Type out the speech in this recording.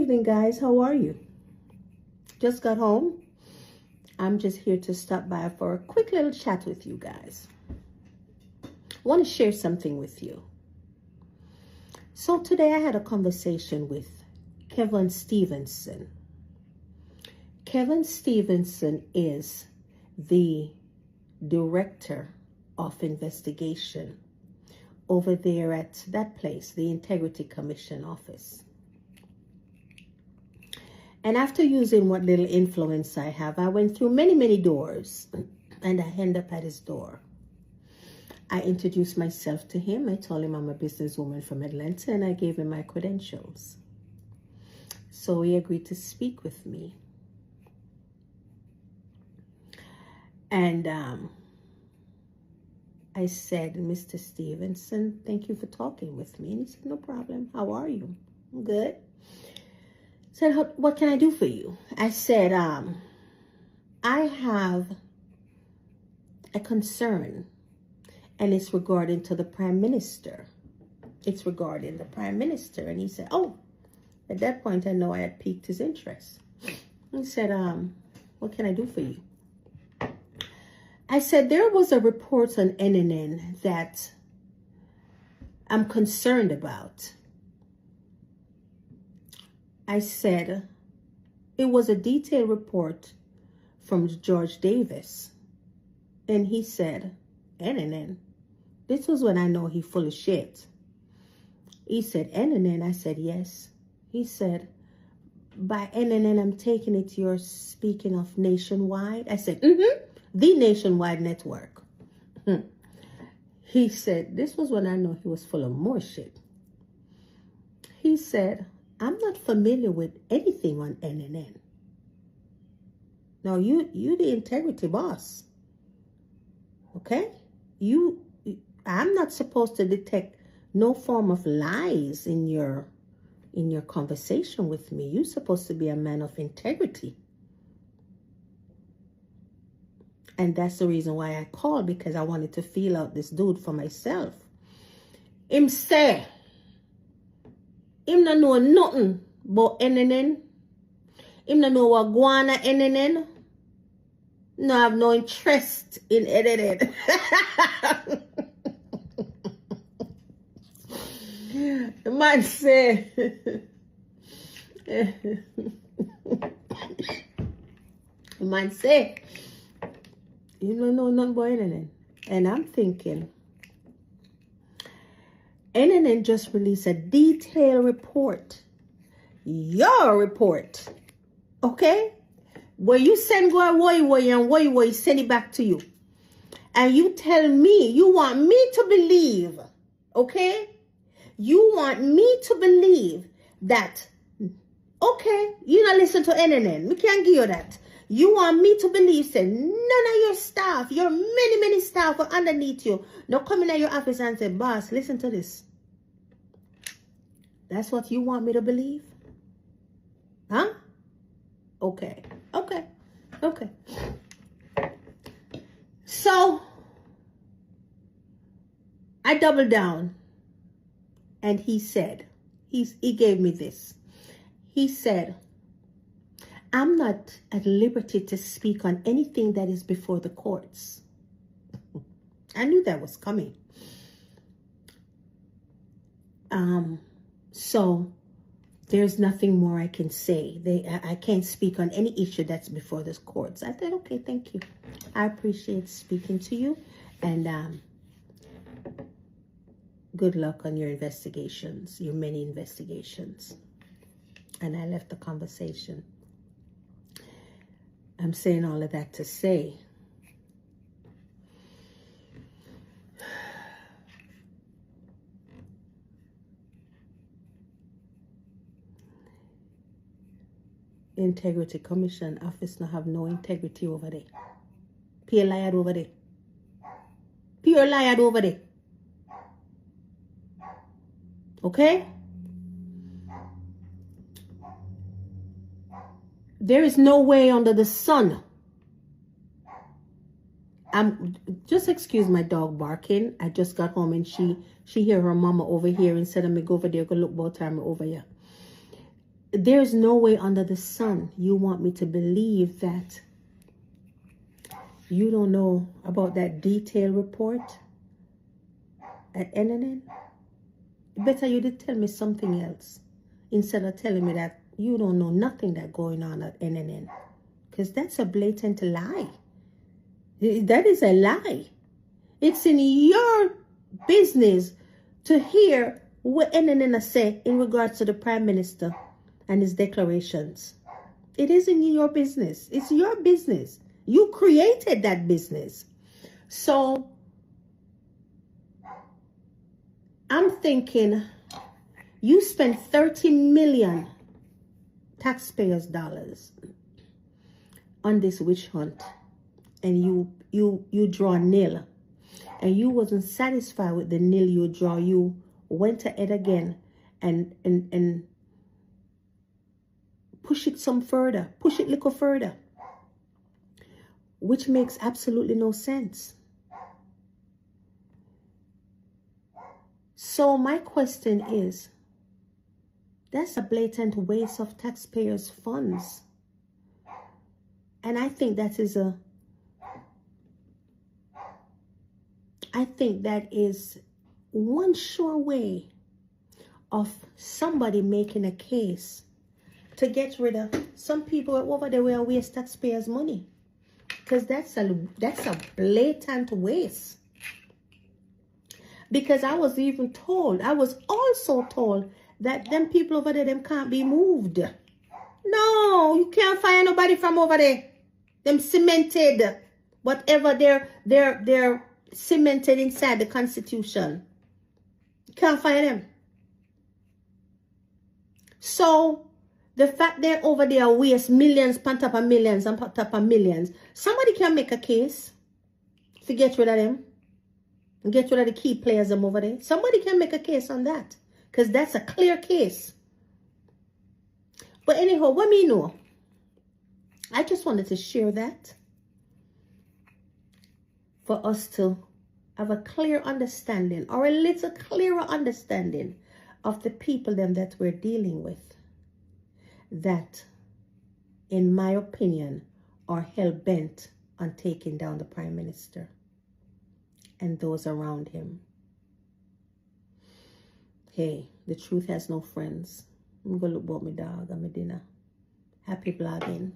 evening, guys. How are you? Just got home. I'm just here to stop by for a quick little chat with you guys. I want to share something with you. So today I had a conversation with Kevon Stephenson. Kevon Stephenson is the director of investigation over there at that place, the Integrity Commission office. And after using what little influence I have, I went through many doors, and I ended up at his door. I introduced myself to him. I told him I'm a businesswoman from Atlanta, and I gave him my credentials. So he agreed to speak with me. And I said, Mr. Stephenson, thank you for talking with me. And he said, no problem. How are you? I'm good. Said, what can I do for you? I said, I have a concern, and it's regarding to the Prime Minister. It's regarding the Prime Minister. And he said, oh, at that point, I know I had piqued his interest. He said, what can I do for you? I said, there was a report on NNN that I'm concerned about. I said, it was a detailed report from George Davis. And he said, NNN. This was when I know he full of shit. He said, NNN. I said, yes. He said, by NNN, I'm taking it you're speaking of Nationwide. I said, the Nationwide network. He said, this was when I know he was full of more shit. He said, I'm not familiar with anything on NNN. Now, you the integrity boss. Okay? I'm not supposed to detect no form of lies in your conversation with me. You're supposed to be a man of integrity. And that's the reason why I called, because I wanted to feel out this dude for myself. Him say, him no know nothing about NNN. Him no know what guana NNN. No have no interest in NNN. The man say, you don't know nothing about NNN. And I'm thinking, NNN just released a detailed report. Your report. Okay? Where you send go away and way send it back to you. And you tell me, you want me to believe, okay? You want me to believe that, okay, you not listen to NNN. We can't give you that. You want me to believe, say, none of your staff, your many staff are underneath you. Now come in at your office and say, boss, listen to this. That's what you want me to believe? Huh? Okay. So, I doubled down. And he said, he gave me this. He said, I'm not at liberty to speak on anything that is before the courts. I knew that was coming. So there's nothing more I can say. I can't speak on any issue that's before the courts. I said, okay, thank you. I appreciate speaking to you. And good luck on your investigations, your many investigations. And I left the conversation. I'm saying all of that to say, Integrity Commission office now have no integrity over there. Pure liar over there. Pure liar over there. Okay? There is no way under the sun. Just excuse my dog barking. I just got home and she hear her mama over here and said, "I'm going to go over there, go look about time over here." there's no way under the sun you want me to believe that you don't know about that detailed report at NNN. Better you did tell me something else instead of telling me that you don't know nothing that's going on at NNN. Because that's a blatant lie. That is a lie. It's in your business to hear what NNN say in regards to the Prime Minister and his declarations. It isn't your business. It's your business. You created that business. So I'm thinking you spent 30 million taxpayers' dollars on this witch hunt, and you draw nil, and you wasn't satisfied with the nil you draw. You went ahead again and push it some further, push it a little further, which makes absolutely no sense. So my question is, that's a blatant waste of taxpayers' funds. And I think that is one sure way of somebody making a case to get rid of some people over there will waste taxpayers' money. Because that's a blatant waste. Because I was also told that them people over there, them can't be moved. No, you can't fire nobody from over there. Them cemented, whatever they're cemented inside the Constitution. You can't fire them. So the fact they're over there waste millions on top of millions on top of millions. Somebody can make a case to get rid of them. And get rid of the key players them over there. Somebody can make a case on that. Because that's a clear case. But anyhow, what me know? I just wanted to share that. For us to have a clear understanding. Or a little clearer understanding of the people them that we're dealing with. That, in my opinion, are hell-bent on taking down the Prime Minister. And those around him. Hey, the truth has no friends. I'm going to look about my dog and my dinner. Happy blogging.